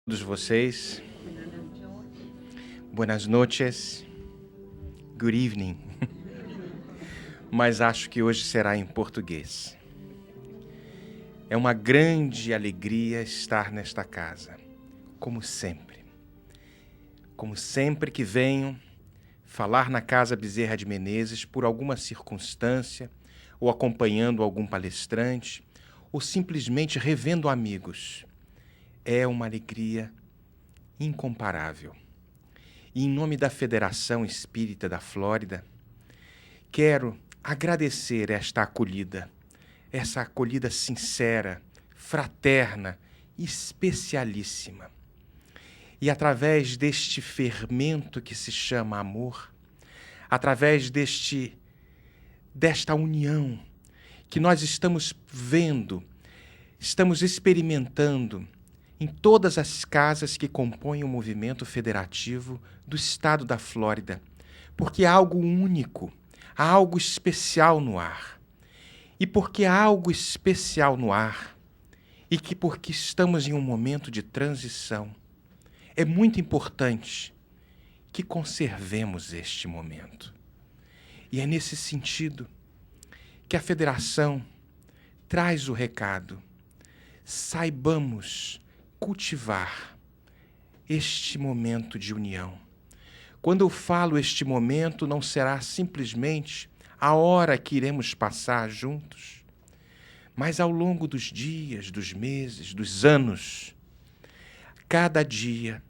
Todos vocês. Buenas noches. Good evening. Mas acho que hoje será em português. É uma grande alegria estar nesta casa, como sempre. Como sempre que venho falar na Casa Bezerra de Menezes por alguma circunstância, ou acompanhando algum palestrante, ou simplesmente revendo amigos. É uma alegria incomparável. E em nome da Federação Espírita da Flórida, quero agradecer essa acolhida sincera, fraterna, especialíssima. E através deste fermento que se chama amor, através desta união que nós estamos vendo, estamos experimentando em todas as casas que compõem o movimento federativo do estado da Flórida, porque há algo único, há algo especial no ar. E porque há algo especial no ar, e que porque estamos em um momento de transição, é muito importante que conservemos este momento. E é nesse sentido que a Federação traz o recado. Saibamos cultivar este momento de união. Quando eu falo este momento, não será simplesmente a hora que iremos passar juntos, mas ao longo dos dias, dos meses, dos anos, cada dia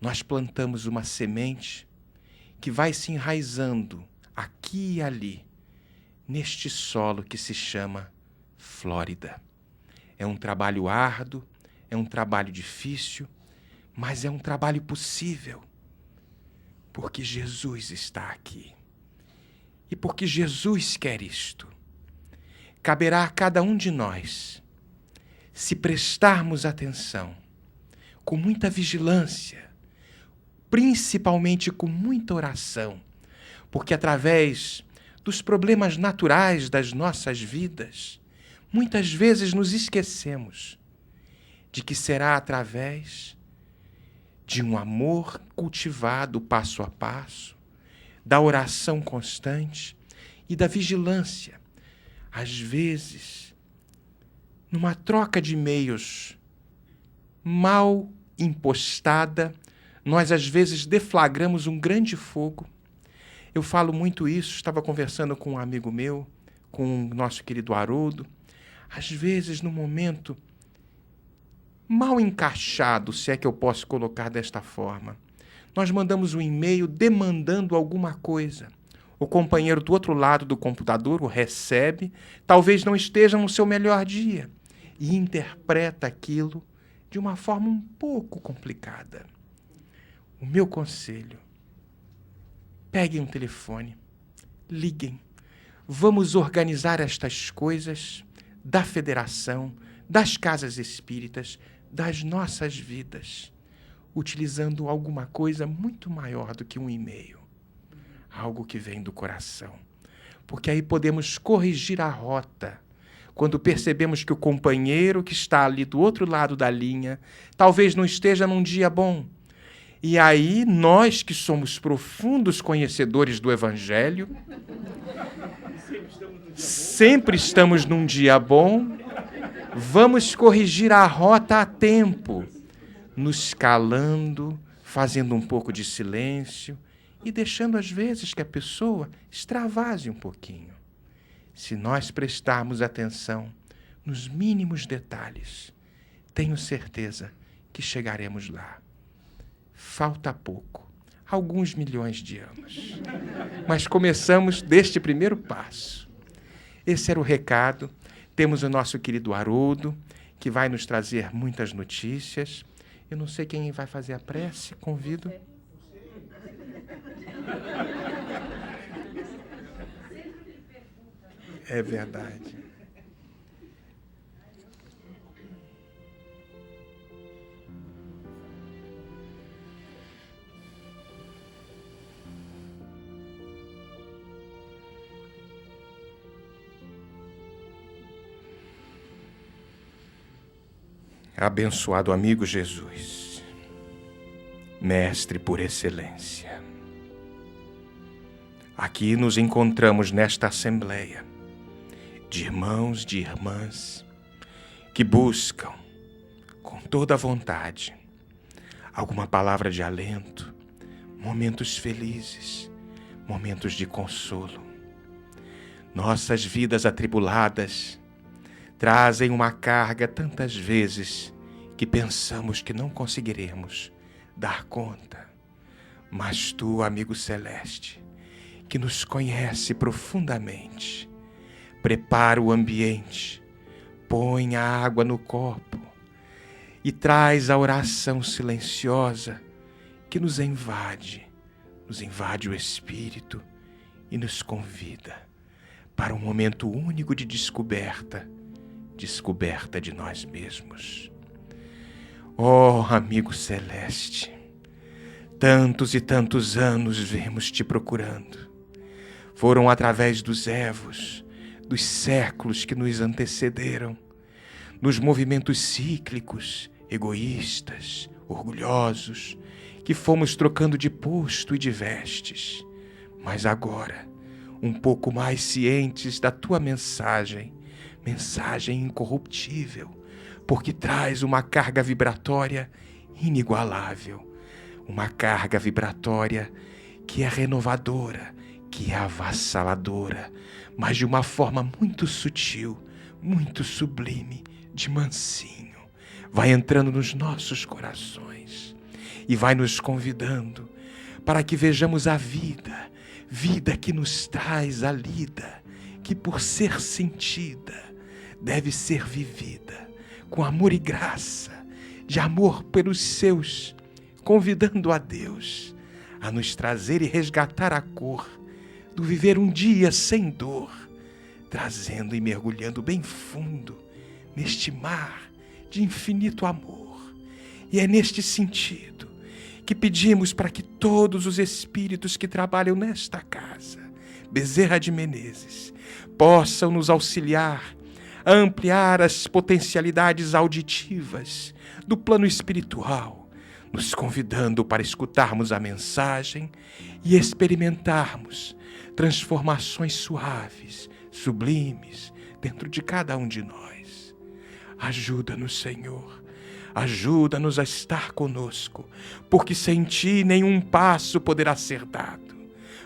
nós plantamos uma semente que vai se enraizando aqui e ali, neste solo que se chama Flórida. É um trabalho árduo, é um trabalho difícil, mas é um trabalho possível, porque Jesus está aqui. E porque Jesus quer isto. Caberá a cada um de nós, se prestarmos atenção, com muita vigilância, principalmente com muita oração, porque através dos problemas naturais das nossas vidas, muitas vezes nos esquecemos de que será através de um amor cultivado passo a passo, da oração constante e da vigilância. Às vezes, numa troca de e-mails mal impostada, nós às vezes deflagramos um grande fogo. Eu falo muito isso, estava conversando com um amigo meu, com o nosso querido Haroldo. Às vezes, no momento mal encaixado, se é que eu posso colocar desta forma, nós mandamos um e-mail demandando alguma coisa. O companheiro do outro lado do computador o recebe, talvez não esteja no seu melhor dia, e interpreta aquilo de uma forma um pouco complicada. O meu conselho: peguem um telefone, liguem, vamos organizar estas coisas da federação, das casas espíritas, das nossas vidas, utilizando alguma coisa muito maior do que um e-mail. Algo que vem do coração. Porque aí podemos corrigir a rota. Quando percebemos que o companheiro que está ali do outro lado da linha talvez não esteja num dia bom. E aí nós que somos profundos conhecedores do Evangelho, sempre estamos num dia bom, vamos corrigir a rota a tempo, nos calando, fazendo um pouco de silêncio e deixando, às vezes, que a pessoa extravase um pouquinho. Se nós prestarmos atenção nos mínimos detalhes, tenho certeza que chegaremos lá. Falta pouco, alguns milhões de anos. Mas começamos deste primeiro passo. Esse era o recado. Temos o nosso querido Haroldo, que vai nos trazer muitas notícias. Eu não sei quem vai fazer a prece, convido. É verdade. Abençoado amigo Jesus, Mestre por excelência. Aqui nos encontramos nesta assembleia de irmãos, de irmãs que buscam com toda a vontade alguma palavra de alento, momentos felizes, momentos de consolo. Nossas vidas atribuladas trazem uma carga tantas vezes que pensamos que não conseguiremos dar conta. Mas tu, amigo celeste, que nos conhece profundamente, prepara o ambiente, põe a água no copo e traz a oração silenciosa que nos invade o espírito e nos convida para um momento único de descoberta de nós mesmos. Oh, amigo celeste, tantos e tantos anos vemos te procurando. Foram através dos evos, dos séculos que nos antecederam, nos movimentos cíclicos, egoístas, orgulhosos, que fomos trocando de posto e de vestes. Mas agora, um pouco mais cientes da tua mensagem incorruptível, porque traz uma carga vibratória inigualável, uma carga vibratória que é renovadora, que é avassaladora, mas de uma forma muito sutil, muito sublime, de mansinho. Vai entrando nos nossos corações e vai nos convidando para que vejamos a vida que nos traz a lida, que por ser sentida, deve ser vivida com amor e graça, de amor pelos seus, convidando a Deus a nos trazer e resgatar a cor do viver um dia sem dor, trazendo e mergulhando bem fundo neste mar de infinito amor. E é neste sentido que pedimos para que todos os espíritos que trabalham nesta casa, Bezerra de Menezes, possam nos auxiliar a ampliar as potencialidades auditivas do plano espiritual, nos convidando para escutarmos a mensagem e experimentarmos transformações suaves, sublimes, dentro de cada um de nós. Ajuda-nos, Senhor. Ajuda-nos a estar conosco, porque sem Ti nenhum passo poderá ser dado,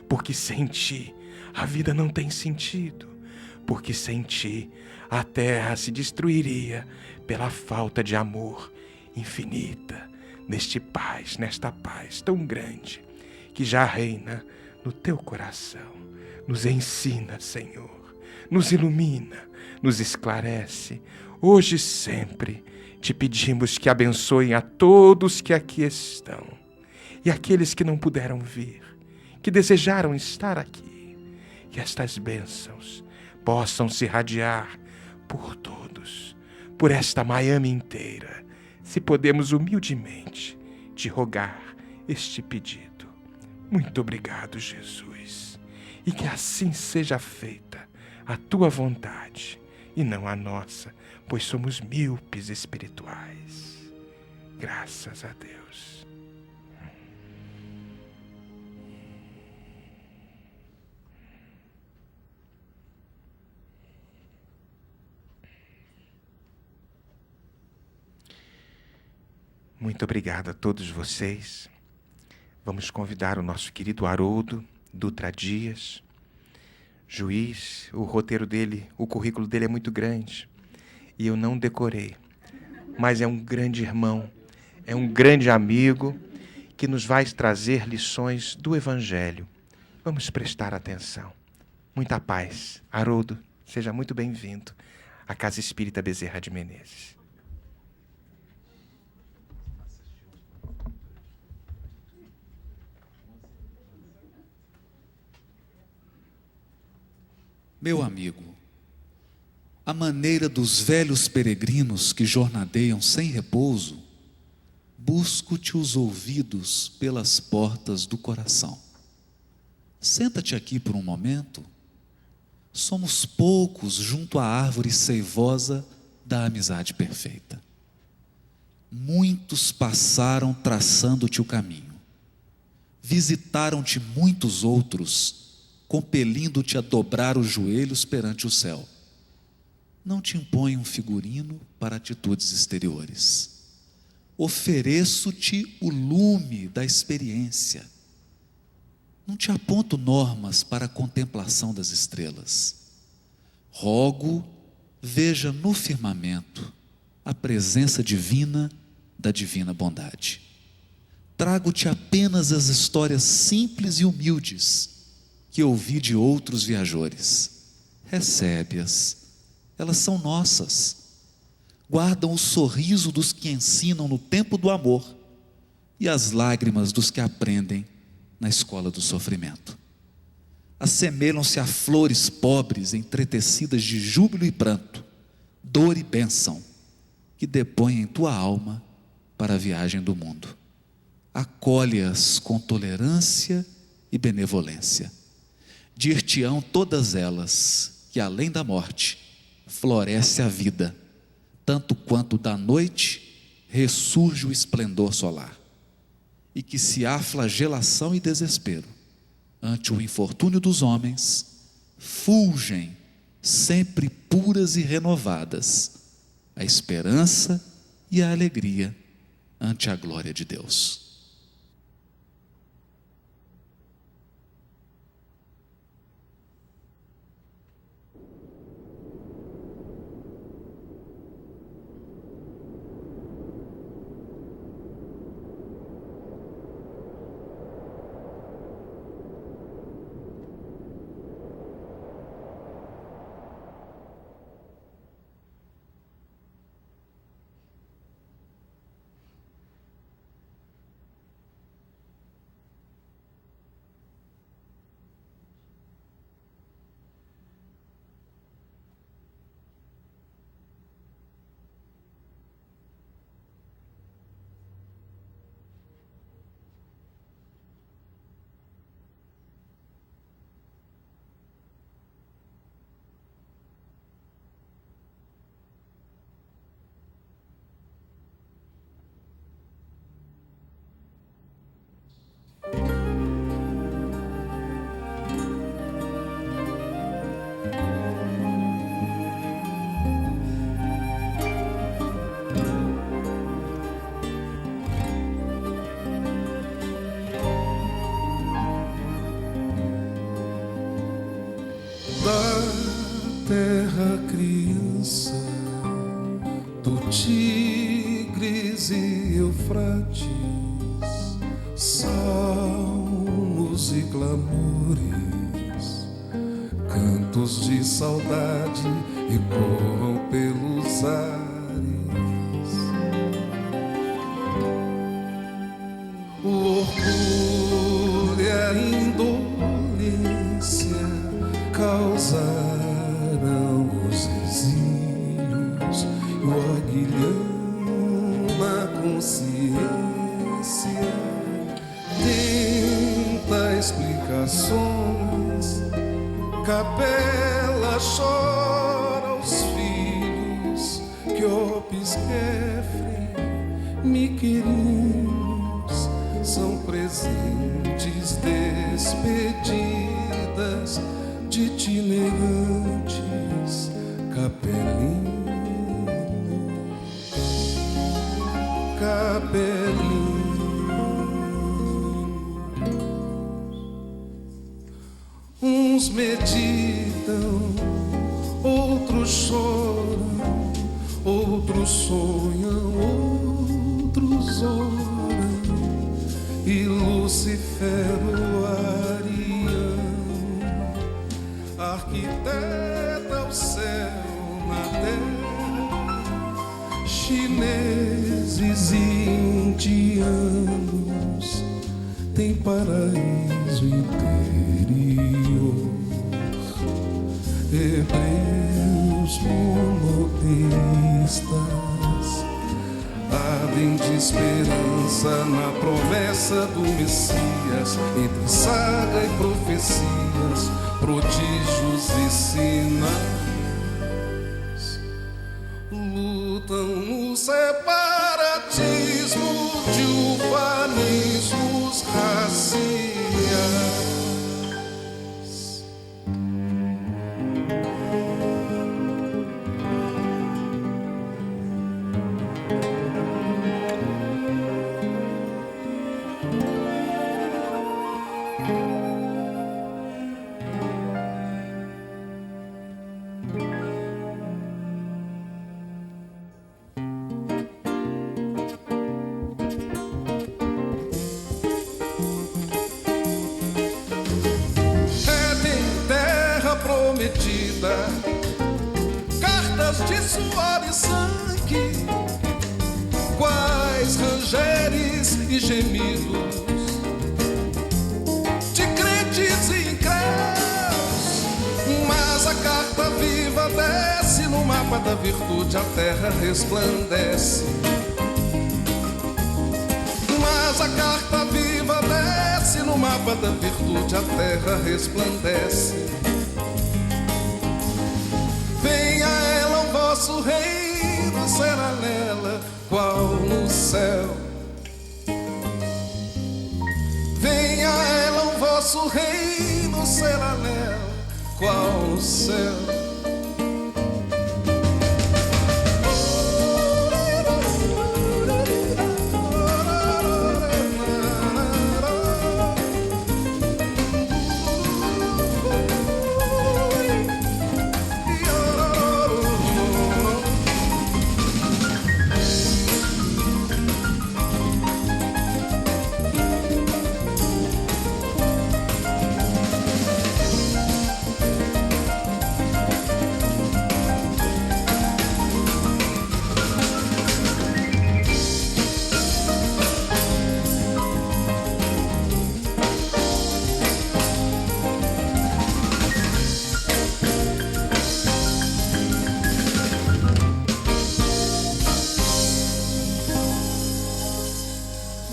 porque sem Ti a vida não tem sentido, porque sem Ti a terra se destruiria pela falta de amor infinita, nesta paz tão grande que já reina no Teu coração. Nos ensina, Senhor, nos ilumina, nos esclarece, hoje e sempre. Te pedimos que abençoem a todos que aqui estão e aqueles que não puderam vir, que desejaram estar aqui, que estas bênçãos possam se irradiar por todos, por esta Miami inteira, se podemos humildemente te rogar este pedido. Muito obrigado, Jesus, e que assim seja feita a tua vontade e não a nossa, pois somos míopes espirituais. Graças a Deus. Muito obrigado a todos vocês. Vamos convidar o nosso querido Haroldo Dutra Dias, juiz. O roteiro dele, o currículo dele é muito grande e eu não decorei, mas é um grande irmão, é um grande amigo que nos vai trazer lições do Evangelho. Vamos prestar atenção. Muita paz. Haroldo, seja muito bem-vindo à Casa Espírita Bezerra de Menezes. Meu amigo, à maneira dos velhos peregrinos que jornadeiam sem repouso, busco-te os ouvidos pelas portas do coração. Senta-te aqui por um momento. Somos poucos junto à árvore seivosa da amizade perfeita. muitos passaram traçando-te o caminho. Visitaram-te muitos outros, compelindo-te a dobrar os joelhos perante o céu. Não te imponho um figurino para atitudes exteriores. Ofereço-te o lume da experiência. Não te aponto normas para a contemplação das estrelas. Rogo, veja no firmamento a presença divina da divina bondade. Trago-te apenas as histórias simples e humildes que ouvi de outros viajores. Recebe-as, elas são nossas. Guardam o sorriso dos que ensinam no tempo do amor e as lágrimas dos que aprendem na escola do sofrimento. Assemelham-se a flores pobres entretecidas de júbilo e pranto, dor e bênção, que depõem em tua alma para a viagem do mundo. Acolhe-as com tolerância e benevolência. Dir-te-ão todas elas que, além da morte, floresce a vida, tanto quanto da noite ressurge o esplendor solar, e que, se há flagelação e desespero ante o infortúnio dos homens, fulgem sempre puras e renovadas a esperança e a alegria ante a glória de Deus. terra criança, do Tigres e Eufrates, salmos e clamores, cantos de saudade ecoam pelos ares. O orgulho e a indolência causaram os exílios e o aguilhão na consciência tenta explicações. Capela chora aos filhos que Opis Kefre, Miquerinos, são presentes, despedidas de itinerantes capelinos, capelinos. Uns meditam, outros choram, outros sonham, outros oram, e Lucifero Arião arquiteta o céu na terra. Chineses e indianos têm paraíso interior. Hebreus monoteístas ardem de esperança na promessa do Messias. Entre saga e profecias, prodígios e sinais, lutam no separatismo de suor e sangue, quais rangeres e gemidos de crentes e incréus. Mas a carta viva desce no mapa da virtude, a terra resplandece. Mas a carta viva desce no mapa da virtude, a terra resplandece. Venha ela o vosso reino, será nela qual no céu. Venha ela o vosso reino, será nela qual no céu.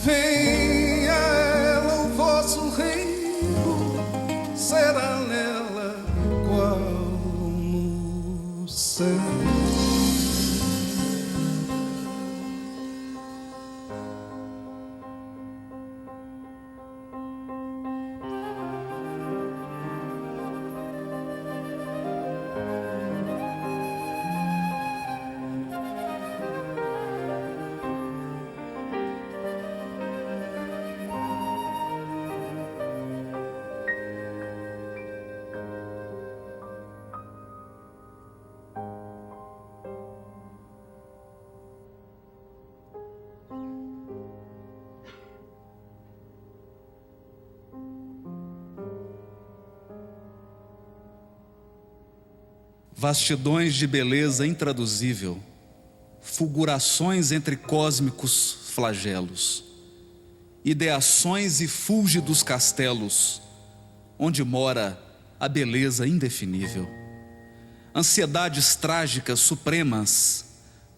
Venha ela o vosso reino, será nela qual no céu. Vastidões de beleza intraduzível, fulgurações entre cósmicos flagelos, ideações e fúlgidos castelos, onde mora a beleza indefinível. Ansiedades trágicas supremas,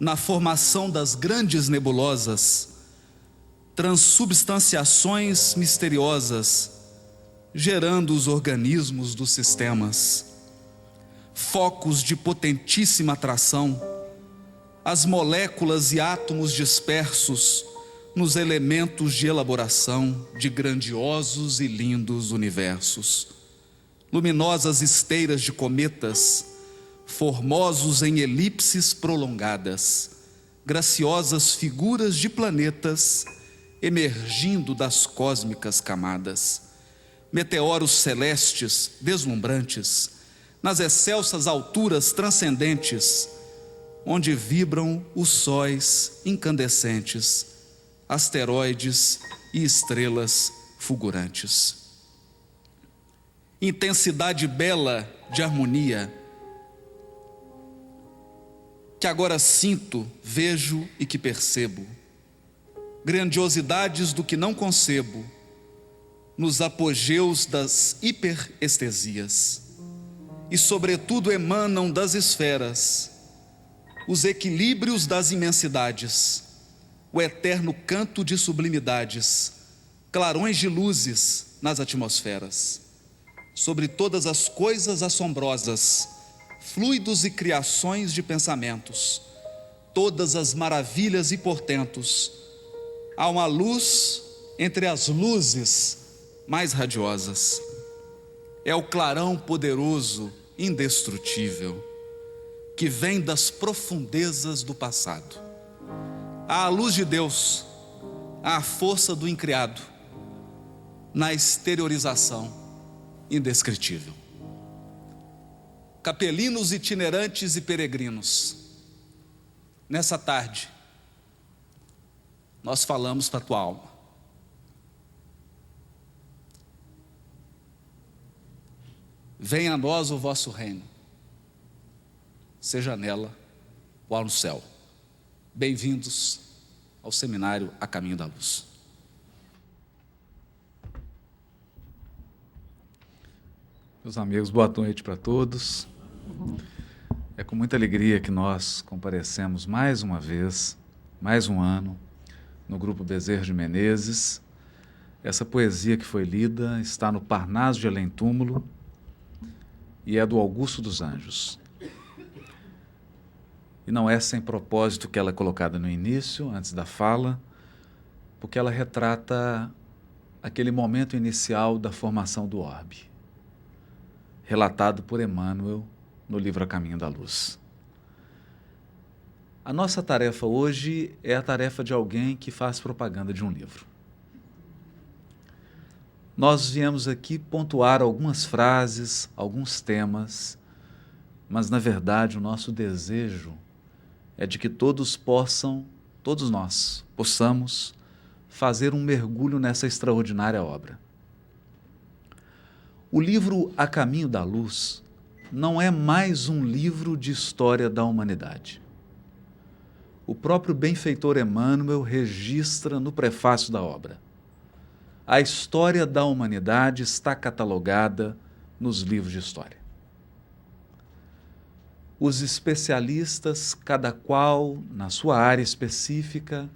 na formação das grandes nebulosas, transubstanciações misteriosas, gerando os organismos dos sistemas. Focos de potentíssima atração, as moléculas e átomos dispersos nos elementos de elaboração de grandiosos e lindos universos. Luminosas esteiras de cometas, formosos em elipses prolongadas, graciosas figuras de planetas emergindo das cósmicas camadas. Meteoros celestes deslumbrantes, nas excelsas alturas transcendentes, onde vibram os sóis incandescentes, asteroides e estrelas fulgurantes. Intensidade bela de harmonia, que agora sinto, vejo e que percebo. Grandiosidades do que não concebo, nos apogeus das hiperestesias. E sobretudo emanam das esferas os equilíbrios das imensidades, o eterno canto de sublimidades, clarões de luzes nas atmosferas. Sobre todas as coisas assombrosas, fluidos e criações de pensamentos, todas as maravilhas e portentos, há uma luz entre as luzes mais radiosas. É o clarão poderoso, indestrutível, que vem das profundezas do passado. Há a luz de Deus, há a força do incriado, na exteriorização indescritível. Capelinos itinerantes e peregrinos, nessa tarde, nós falamos para a tua alma. Venha a nós o vosso reino, seja nela ou ao céu. Bem-vindos ao seminário A Caminho da Luz. Meus amigos, boa noite para todos. É com muita alegria que nós comparecemos mais uma vez, mais um ano, no Grupo Bezerra de Menezes. Essa poesia que foi lida está no Parnaso de Além Túmulo e é do Augusto dos Anjos. E não é sem propósito que ela é colocada no início, antes da fala, porque ela retrata aquele momento inicial da formação do orbe, relatado por Emmanuel no livro A Caminho da Luz. A nossa tarefa hoje é a tarefa de alguém que faz propaganda de um livro. Nós viemos aqui pontuar algumas frases, alguns temas, mas, na verdade, o nosso desejo é de que todos nós possamos fazer um mergulho nessa extraordinária obra. O livro A Caminho da Luz não é mais um livro de história da humanidade. O próprio benfeitor Emmanuel registra no prefácio da obra: a história da humanidade está catalogada nos livros de história. Os especialistas, cada qual na sua área específica,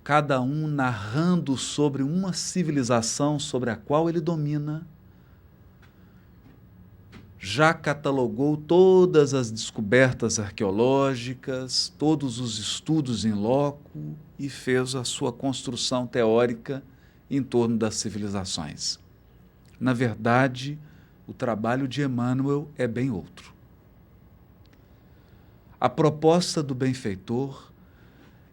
cada um narrando sobre uma civilização sobre a qual ele domina, já catalogou todas as descobertas arqueológicas, todos os estudos in loco e fez a sua construção teórica em torno das civilizações. Na verdade, o trabalho de Emmanuel é bem outro. A proposta do benfeitor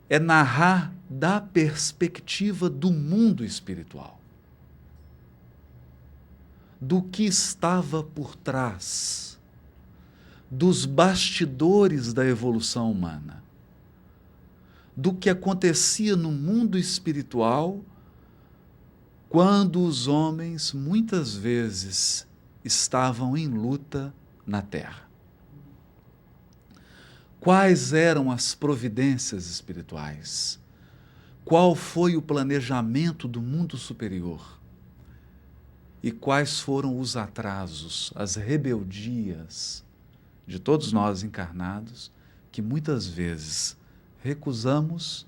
é narrar da perspectiva do mundo espiritual, do que estava por trás, dos bastidores da evolução humana, do que acontecia no mundo espiritual quando os homens, muitas vezes, estavam em luta na Terra. Quais eram as providências espirituais? Qual foi o planejamento do mundo superior? E quais foram os atrasos, as rebeldias de todos nós encarnados, que muitas vezes recusamos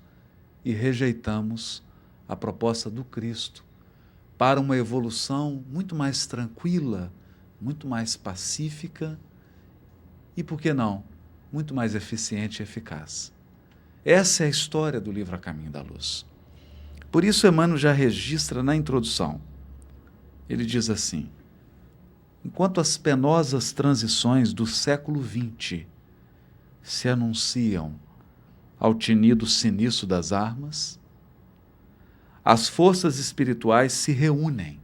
e rejeitamos a proposta do Cristo para uma evolução muito mais tranquila, muito mais pacífica e, por que não, muito mais eficiente e eficaz. Essa é a história do livro A Caminho da Luz. Por isso, Emmanuel já registra na introdução. Ele diz assim: enquanto as penosas transições do século XX se anunciam ao tinido siniço das armas, as forças espirituais se reúnem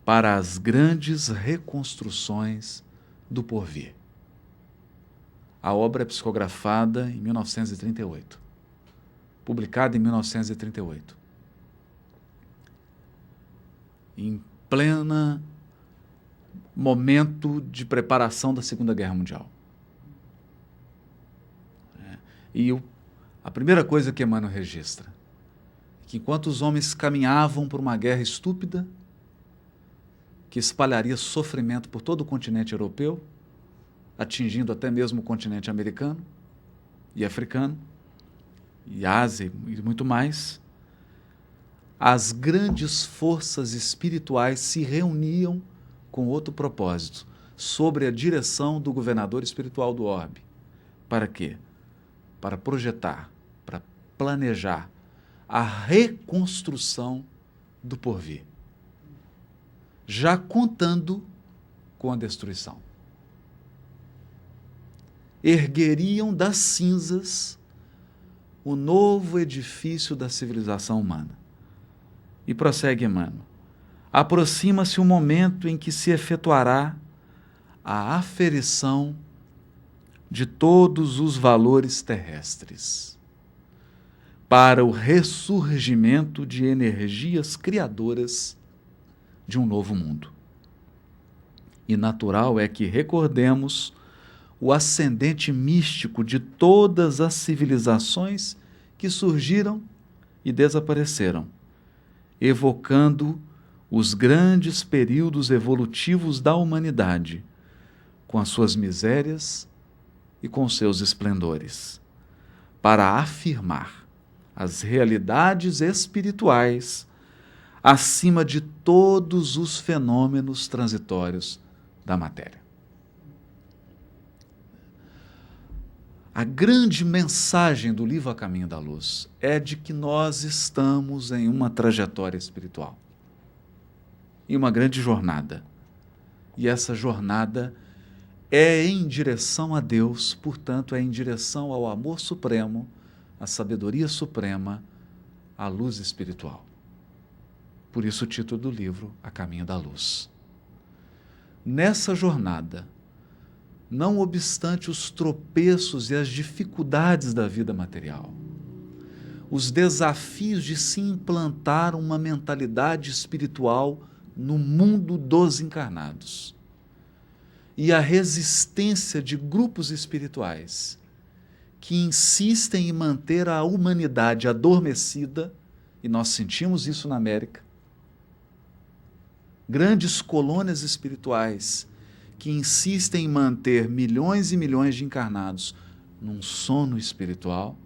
para as grandes reconstruções do porvir. A obra é psicografada em 1938, publicada em 1938. Em pleno momento de preparação da Segunda Guerra Mundial. E a primeira coisa que Emmanuel registra é que enquanto os homens caminhavam por uma guerra estúpida, que espalharia sofrimento por todo o continente europeu, atingindo até mesmo o continente americano e africano, e Ásia e muito mais, as grandes forças espirituais se reuniam com outro propósito, sobre a direção do governador espiritual do orbe. Para quê? Para projetar, para planejar a reconstrução do porvir, já contando com a destruição. Ergueriam das cinzas o novo edifício da civilização humana. E prossegue Emmanuel: aproxima-se o momento em que se efetuará a aferição de todos os valores terrestres, para o ressurgimento de energias criadoras de um novo mundo. E natural é que recordemos o ascendente místico de todas as civilizações que surgiram e desapareceram, evocando os grandes períodos evolutivos da humanidade, com as suas misérias e com seus esplendores, para afirmar as realidades espirituais acima de todos os fenômenos transitórios da matéria. A grande mensagem do livro A Caminho da Luz é de que nós estamos em uma trajetória espiritual, em uma grande jornada. E essa jornada é em direção a Deus, portanto, é em direção ao amor supremo, à sabedoria suprema, à luz espiritual. Por isso o título do livro, A Caminho da Luz. Nessa jornada, não obstante os tropeços e as dificuldades da vida material, os desafios de se implantar uma mentalidade espiritual no mundo dos encarnados, e a resistência de grupos espirituais que insistem em manter a humanidade adormecida, e nós sentimos isso na América, grandes colônias espirituais que insistem em manter milhões e milhões de encarnados num sono espiritual.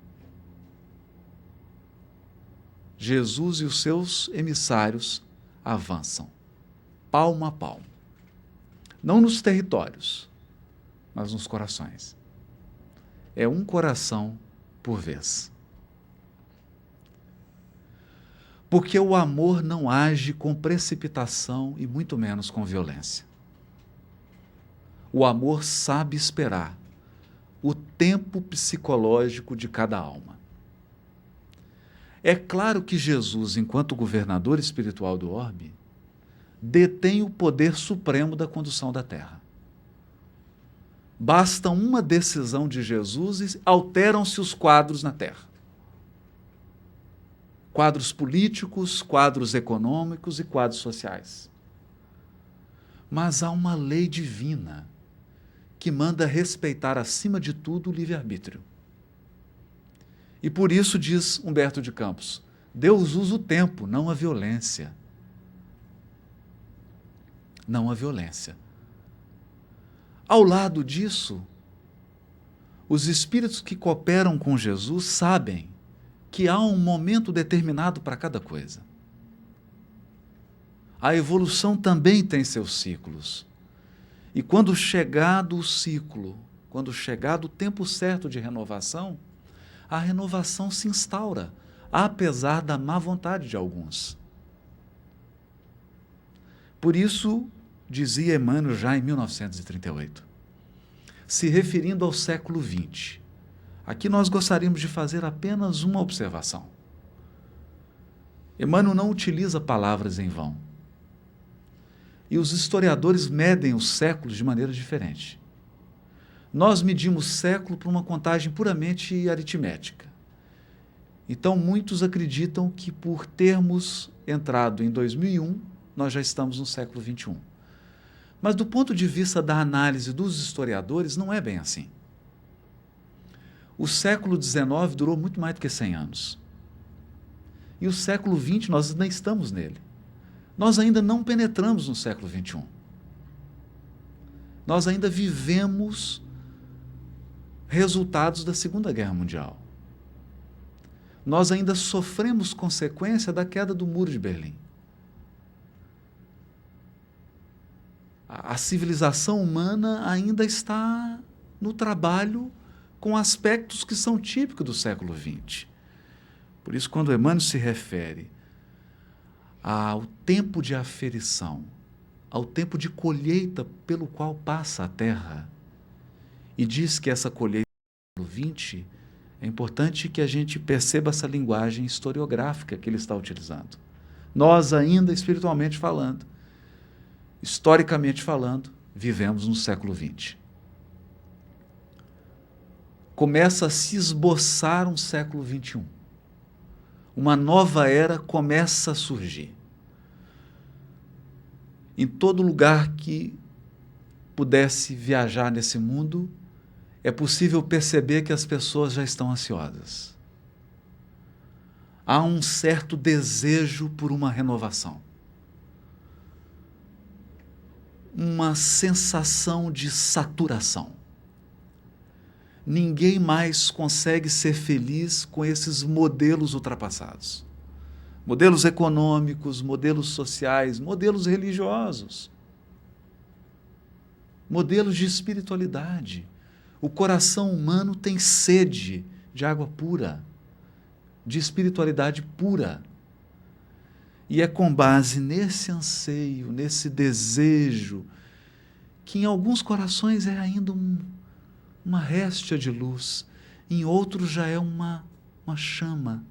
Jesus e os seus emissários avançam, palmo a palmo. Não nos territórios, mas nos corações. É um coração por vez. Porque o amor não age com precipitação e muito menos com violência. O amor sabe esperar o tempo psicológico de cada alma. É claro que Jesus, enquanto governador espiritual do orbe, detém o poder supremo da condução da Terra. Basta uma decisão de Jesus e alteram-se os quadros na Terra. Quadros políticos, quadros econômicos e quadros sociais. Mas há uma lei divina que manda respeitar, acima de tudo, o livre-arbítrio. E por isso, diz Humberto de Campos, Deus usa o tempo, não a violência. Não a violência. Ao lado disso, os espíritos que cooperam com Jesus sabem que há um momento determinado para cada coisa. A evolução também tem seus ciclos. E quando chegado o ciclo, quando chegado o tempo certo de renovação, a renovação se instaura, apesar da má vontade de alguns. Por isso, dizia Emmanuel já em 1938, se referindo ao século XX, aqui nós gostaríamos de fazer apenas uma observação. Emmanuel não utiliza palavras em vão. E os historiadores medem os séculos de maneira diferente. Nós medimos século por uma contagem puramente aritmética. Então, muitos acreditam que por termos entrado em 2001, nós já estamos no século XXI. Mas do ponto de vista da análise dos historiadores, não é bem assim. O século XIX durou muito mais do que 100 anos. E o século XX, nós ainda estamos nele. Nós ainda não penetramos no século XXI. Nós ainda vivemos resultados da Segunda Guerra Mundial. Nós ainda sofremos consequência da queda do Muro de Berlim. A civilização humana ainda está no trabalho com aspectos que são típicos do século XX. Por isso, quando Emmanuel se refere ao tempo de aferição, ao tempo de colheita pelo qual passa a Terra, e diz que essa colheita do século XX, é importante que a gente perceba essa linguagem historiográfica que ele está utilizando. Nós ainda, espiritualmente falando, historicamente falando, vivemos no século XX. Começa a se esboçar um século XXI. Uma nova era começa a surgir. Em todo lugar que pudesse viajar nesse mundo, é possível perceber que as pessoas já estão ansiosas. Há um certo desejo por uma renovação. Uma sensação de saturação. Ninguém mais consegue ser feliz com esses modelos ultrapassados. Modelos econômicos, modelos sociais, modelos religiosos. Modelos de espiritualidade. O coração humano tem sede de água pura, de espiritualidade pura. E é com base nesse anseio, nesse desejo, que em alguns corações é ainda uma réstia de luz, em outros já é uma chama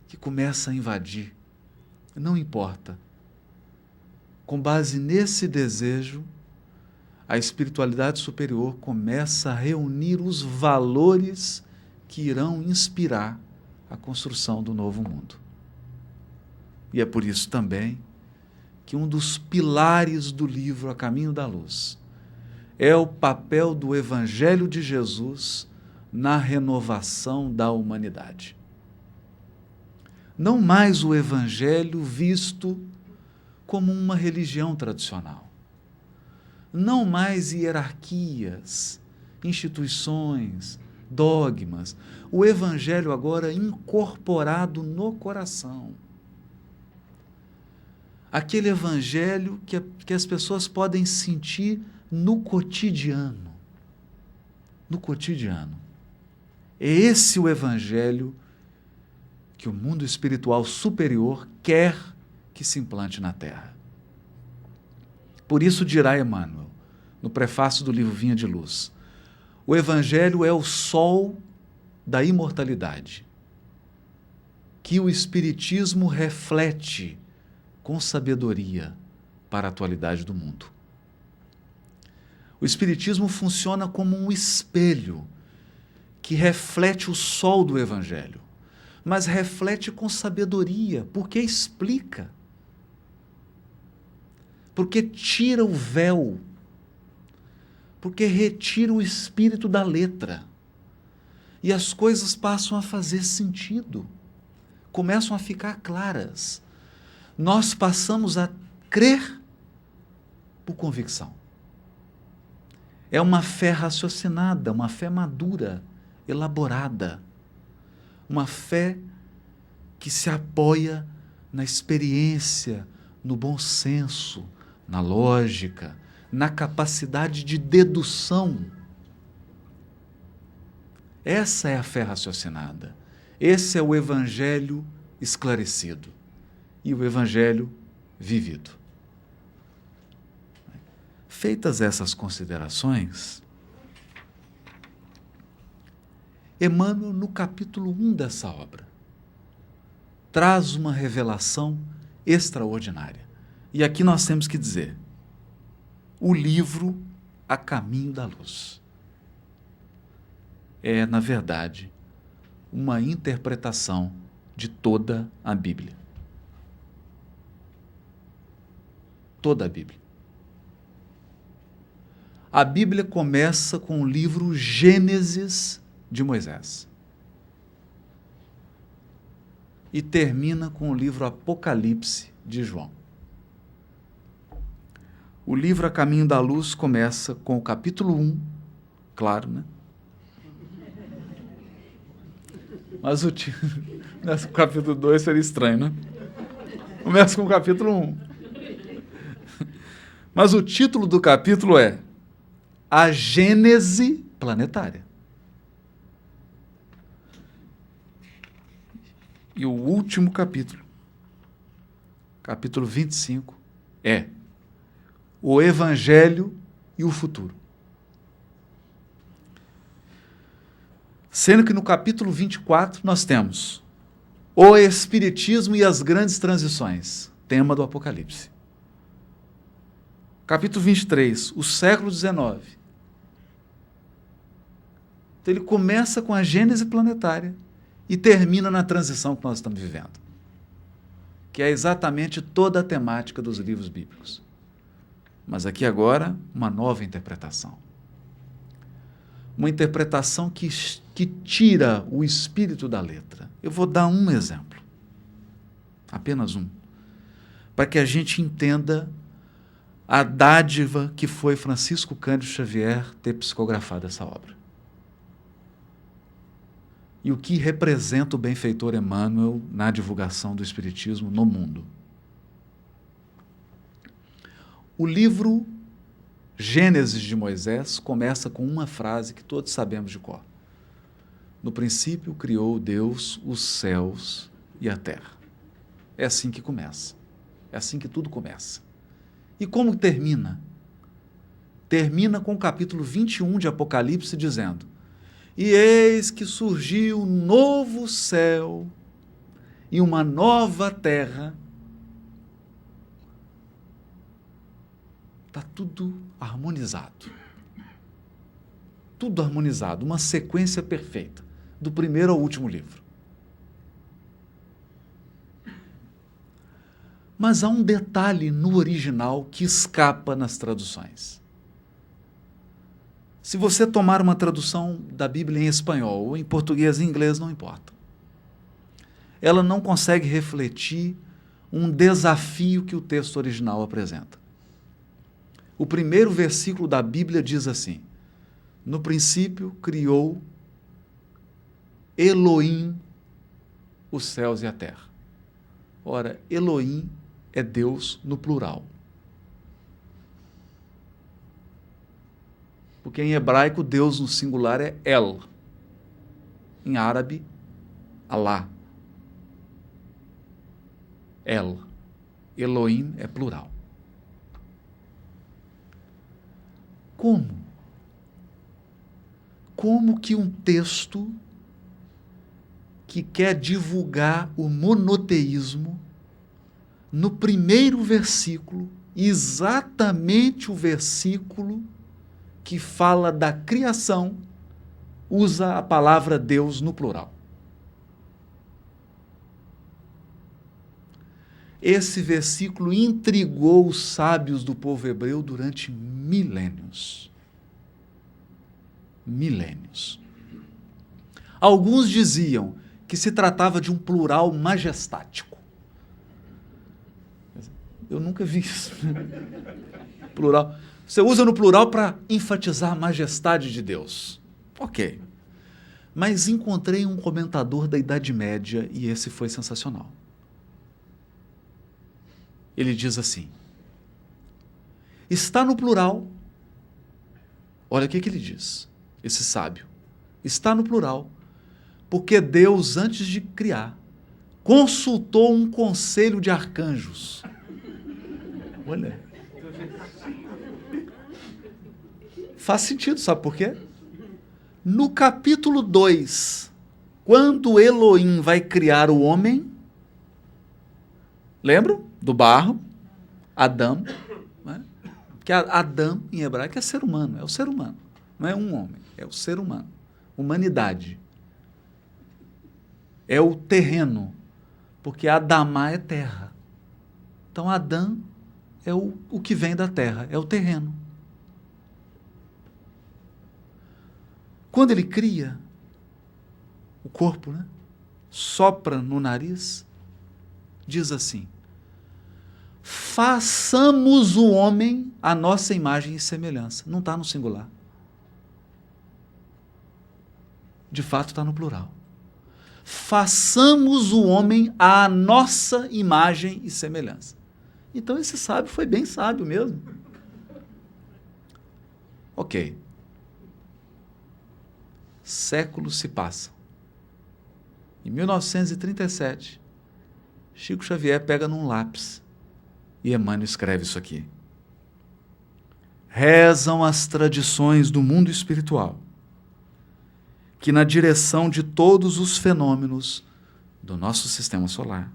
que começa a invadir. Não importa. Com base nesse desejo, a espiritualidade superior começa a reunir os valores que irão inspirar a construção do novo mundo. E é por isso também que um dos pilares do livro A Caminho da Luz é o papel do Evangelho de Jesus na renovação da humanidade. Não mais o Evangelho visto como uma religião tradicional. Não mais hierarquias, instituições, dogmas. O Evangelho agora incorporado no coração. Aquele Evangelho que as pessoas podem sentir no cotidiano. No cotidiano. É esse o Evangelho que o mundo espiritual superior quer que se implante na Terra. Por isso dirá Emmanuel, no prefácio do livro Vinha de Luz, o Evangelho é o sol da imortalidade, que o Espiritismo reflete com sabedoria para a atualidade do mundo. O Espiritismo funciona como um espelho que reflete o sol do Evangelho, mas reflete com sabedoria, porque explica. Porque tira o véu, porque retira o espírito da letra. E as coisas passam a fazer sentido, começam a ficar claras. Nós passamos a crer por convicção. É uma fé raciocinada, uma fé madura, elaborada. Uma fé que se apoia na experiência, no bom senso, na lógica, na capacidade de dedução. Essa é a fé raciocinada. Esse é o Evangelho esclarecido e o Evangelho vivido. Feitas essas considerações, Emmanuel, no capítulo 1 dessa obra, traz uma revelação extraordinária. E aqui nós temos que dizer, o livro A Caminho da Luz é, na verdade, uma interpretação de toda a Bíblia. Toda a Bíblia. A Bíblia começa com o livro Gênesis de Moisés e termina com o livro Apocalipse de João. O livro A Caminho da Luz começa com o capítulo 1, claro, né? Mas o capítulo 2 seria estranho, né? Começa com o capítulo 1. Mas o título do capítulo é A Gênese Planetária. E o último capítulo, capítulo 25, é o Evangelho e o Futuro. Sendo que no capítulo 24 nós temos o Espiritismo e as grandes transições, tema do Apocalipse. Capítulo 23, o século XIX. Então ele começa com a Gênese planetária e termina na transição que nós estamos vivendo, que é exatamente toda a temática dos livros bíblicos. Mas aqui agora, uma nova interpretação. uma interpretação que tira o espírito da letra. Eu vou dar um exemplo, apenas um, para que a gente entenda a dádiva que foi Francisco Cândido Xavier ter psicografado essa obra. E o que representa o benfeitor Emmanuel na divulgação do Espiritismo no mundo. O livro Gênesis de Moisés começa com uma frase que todos sabemos de cor. No princípio criou Deus os céus e a terra. É assim que começa. É assim que tudo começa. E como termina? Termina com o capítulo 21 de Apocalipse dizendo: e eis que surgiu um novo céu e uma nova terra. Está tudo harmonizado. Tudo harmonizado, uma sequência perfeita, do primeiro ao último livro. Mas há um detalhe no original que escapa nas traduções. Se você tomar uma tradução da Bíblia em espanhol ou em português e inglês, não importa. Ela não consegue refletir um desafio que o texto original apresenta. O primeiro versículo da Bíblia diz assim: no princípio criou Elohim os céus e a terra. Ora, Elohim é Deus no plural. Porque em hebraico Deus no singular é El. Em árabe, Allah. El. Elohim é plural. Como? Como que um texto que quer divulgar o monoteísmo, no primeiro versículo, exatamente o versículo que fala da criação, usa a palavra Deus no plural? Esse versículo intrigou os sábios do povo hebreu durante milênios. Milênios. Alguns diziam que se tratava de um plural majestático. Eu nunca vi isso. Plural. Você usa no plural para enfatizar a majestade de Deus. Ok. Mas encontrei um comentador da Idade Média e esse foi sensacional. Ele diz assim: está no plural. Olha o que ele diz, esse sábio. Está no plural, porque Deus, antes de criar, consultou um conselho de arcanjos. Olha. Faz sentido, sabe por quê? No capítulo 2, quando Elohim vai criar o homem, lembram? Do barro, Adão, né? Que Adão em hebraico é ser humano, é o ser humano, não é um homem, é o ser humano, humanidade. É o terreno, porque Adamá é terra. Então Adão é o que vem da terra, é o terreno. Quando ele cria o corpo, né? Sopra no nariz, diz assim: façamos o homem à nossa imagem e semelhança. Não está no singular. De fato, está no plural. Façamos o homem à nossa imagem e semelhança. Então, esse sábio foi bem sábio mesmo. Ok. Séculos se passam. Em 1937, Chico Xavier pega num lápis e Emmanuel escreve isso aqui. Rezam as tradições do mundo espiritual que, na direção de todos os fenômenos do nosso sistema solar,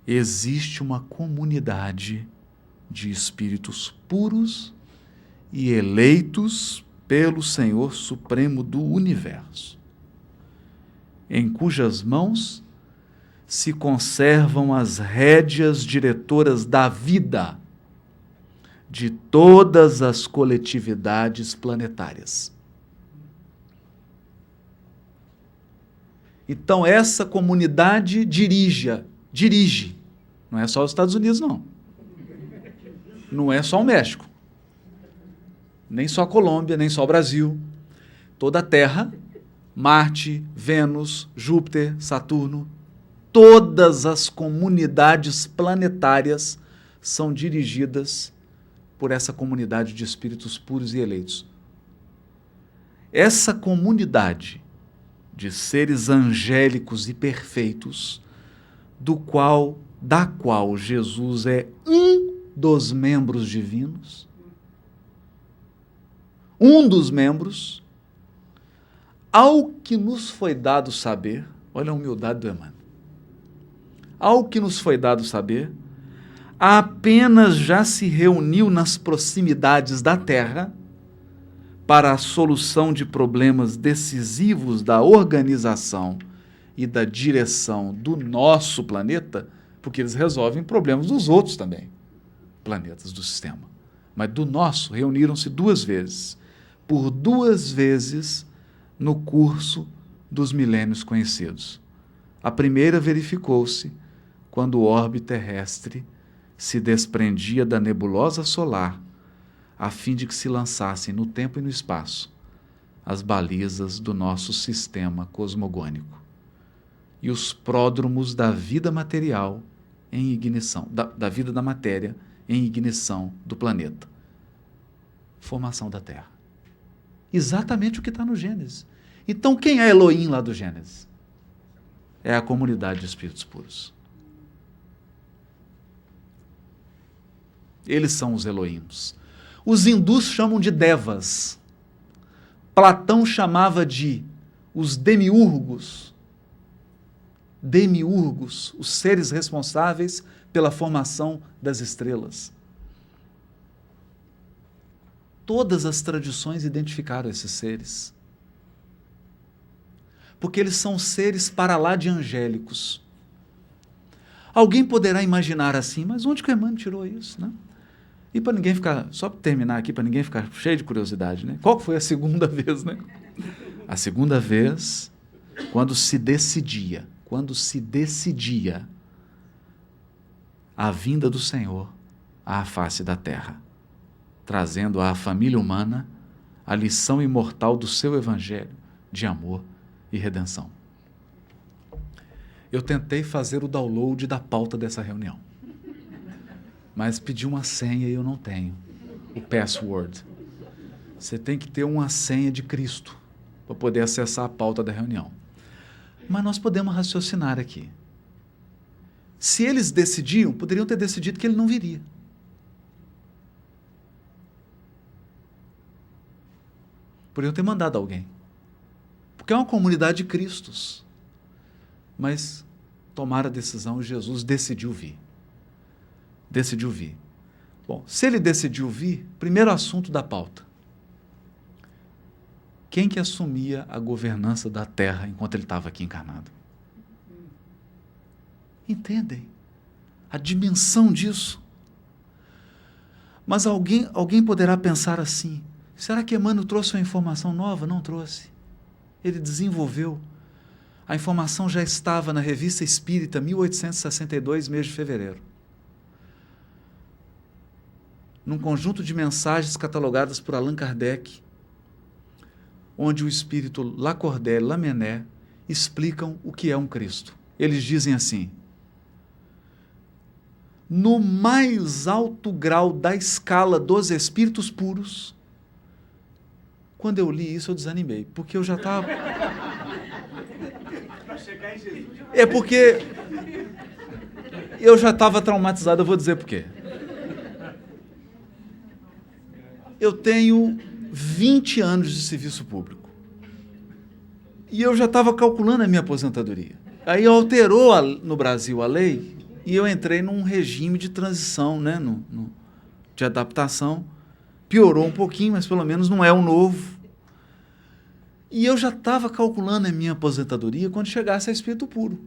existe uma comunidade de espíritos puros e eleitos pelo Senhor Supremo do Universo, em cujas mãos se conservam as rédeas diretoras da vida de todas as coletividades planetárias. Então, essa comunidade dirige. Não é só os Estados Unidos, não. Não é só o México. Nem só a Colômbia, nem só o Brasil. Toda a Terra, Marte, Vênus, Júpiter, Saturno, todas as comunidades planetárias são dirigidas por essa comunidade de espíritos puros e eleitos. Essa comunidade de seres angélicos e perfeitos, da qual Jesus é um dos membros divinos, um dos membros, ao que nos foi dado saber, olha a humildade do Emmanuel, ao que nos foi dado saber, apenas já se reuniu nas proximidades da Terra para a solução de problemas decisivos da organização e da direção do nosso planeta, porque eles resolvem problemas dos outros também, planetas do sistema. Mas do nosso, reuniram-se 2 vezes, por 2 vezes no curso dos milênios conhecidos. A primeira verificou-se quando o orbe terrestre se desprendia da nebulosa solar, a fim de que se lançassem no tempo e no espaço as balizas do nosso sistema cosmogônico e os pródromos da vida material em ignição, da vida da matéria em ignição do planeta. Formação da Terra. Exatamente o que está no Gênesis. Então, quem é Elohim lá do Gênesis? É a comunidade de espíritos puros. Eles são os Elohims. Os hindus chamam de devas. Platão chamava de os demiurgos. Demiurgos, os seres responsáveis pela formação das estrelas. Todas as tradições identificaram esses seres. Porque eles são seres para lá de angélicos. Alguém poderá imaginar assim, mas onde que o Emmanuel tirou isso, né? E para ninguém ficar, só para terminar aqui, para ninguém ficar cheio de curiosidade, né? Qual foi a segunda vez, né? A segunda vez, quando se decidia a vinda do Senhor à face da terra, trazendo à família humana a lição imortal do seu evangelho de amor e redenção. Eu tentei fazer o download da pauta dessa reunião, mas pedi uma senha e eu não tenho o password. Você tem que ter uma senha de Cristo para poder acessar a pauta da reunião. Mas nós podemos raciocinar aqui. Se eles decidiam, poderiam ter decidido que ele não viria. Poderiam ter mandado alguém. Porque é uma comunidade de Cristos. Mas tomaram a decisão e Jesus decidiu vir. Decidiu vir. Bom, se ele decidiu vir, primeiro assunto da pauta. Quem que assumia a governança da Terra enquanto ele estava aqui encarnado? Entendem a dimensão disso? Mas alguém poderá pensar assim, será que Emmanuel trouxe uma informação nova? Não trouxe. Ele desenvolveu. A informação já estava na Revista Espírita, 1862, mês de fevereiro. Num conjunto de mensagens catalogadas por Allan Kardec, onde o espírito Lacordaire e Lamennais explicam o que é um Cristo. Eles dizem assim: no mais alto grau da escala dos espíritos puros, quando eu li isso eu desanimei, porque eu já estava... É porque eu já estava traumatizado, eu vou dizer por quê. Eu tenho 20 anos de serviço público. E eu já estava calculando a minha aposentadoria. Aí alterou no Brasil a lei e eu entrei num regime de transição, né, de adaptação. Piorou um pouquinho, mas pelo menos não é o novo. E eu já estava calculando a minha aposentadoria quando chegasse a espírito puro.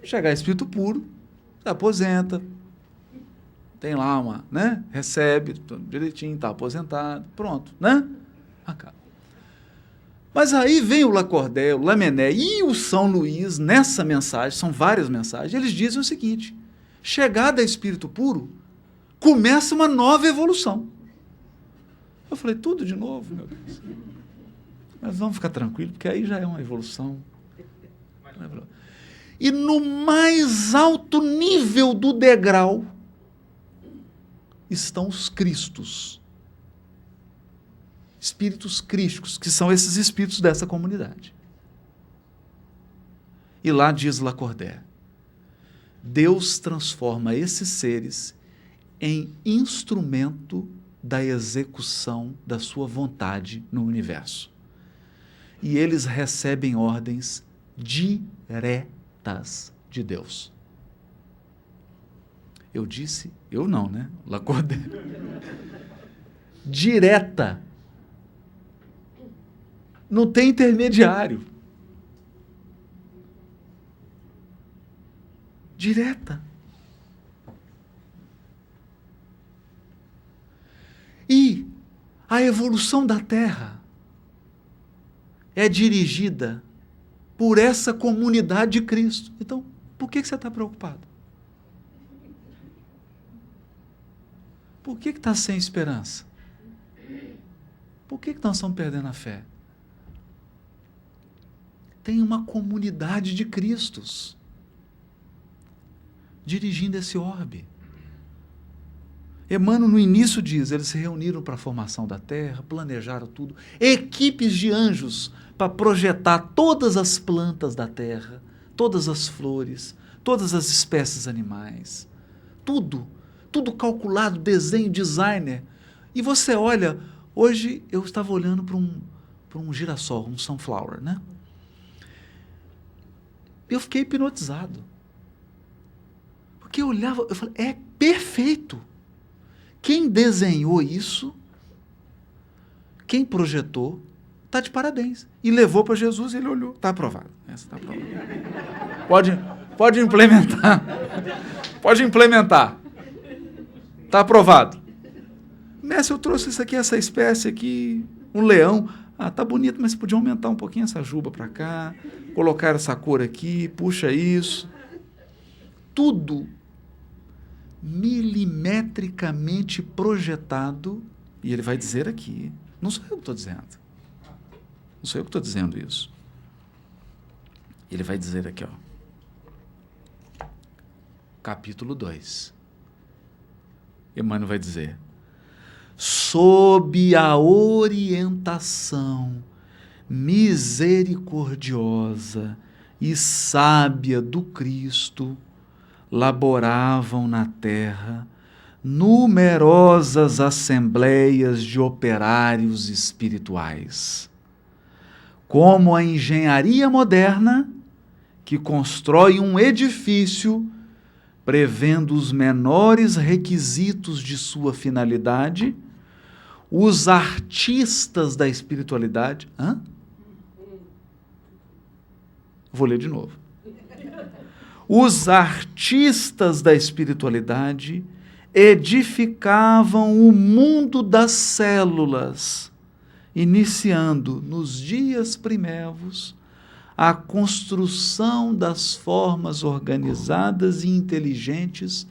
Chegar a espírito puro, você aposenta, tem lá uma, né? Recebe tudo direitinho, está aposentado, pronto, né? Acaba. Mas aí vem o Lacordaire, o Lamennais e o São Luís, nessa mensagem, são várias mensagens, eles dizem o seguinte: chegada a espírito puro, começa uma nova evolução. Eu falei, tudo de novo, meu Deus. Mas vamos ficar tranquilos, porque aí já é uma evolução. E no mais alto nível do degrau estão os Cristos. Espíritos crísticos, que são esses espíritos dessa comunidade. E lá diz Lacordaire: Deus transforma esses seres em instrumento da execução da sua vontade no universo. E eles recebem ordens diretas de Deus. Eu disse, eu não, né? Lacordaire. Direta. Não tem intermediário. Direta. E a evolução da Terra é dirigida por essa comunidade de Cristo. Então, por que você está preocupado? Por que está sem esperança? Por que nós estamos perdendo a fé? Tem uma comunidade de Cristos dirigindo esse orbe. Emmanuel, no início, diz, eles se reuniram para a formação da Terra, planejaram tudo, equipes de anjos para projetar todas as plantas da Terra, todas as flores, todas as espécies animais, tudo calculado, desenho, designer. E você olha, hoje eu estava olhando para um girassol, um sunflower, né? Eu fiquei hipnotizado. Porque eu olhava, eu falei, é perfeito. Quem desenhou isso, quem projetou, está de parabéns. E levou para Jesus e ele olhou. Está aprovado. Essa está aprovada. Pode implementar. Pode implementar. Está aprovado. Mestre, eu trouxe isso aqui, essa espécie aqui, um leão. Ah, tá bonito, mas você podia aumentar um pouquinho essa juba para cá, colocar essa cor aqui, puxa isso. Tudo milimetricamente projetado, e ele vai dizer aqui, não sou eu que estou dizendo. Não sou eu que estou dizendo isso. Ele vai dizer aqui, ó. Capítulo 2. Emmanuel vai dizer: sob a orientação misericordiosa e sábia do Cristo, laboravam na terra numerosas assembleias de operários espirituais, como a engenharia moderna, que constrói um edifício prevendo os menores requisitos de sua finalidade, os artistas da espiritualidade... Vou ler de novo. Os artistas da espiritualidade edificavam o mundo das células, iniciando, nos dias primevos, a construção das formas organizadas e inteligentes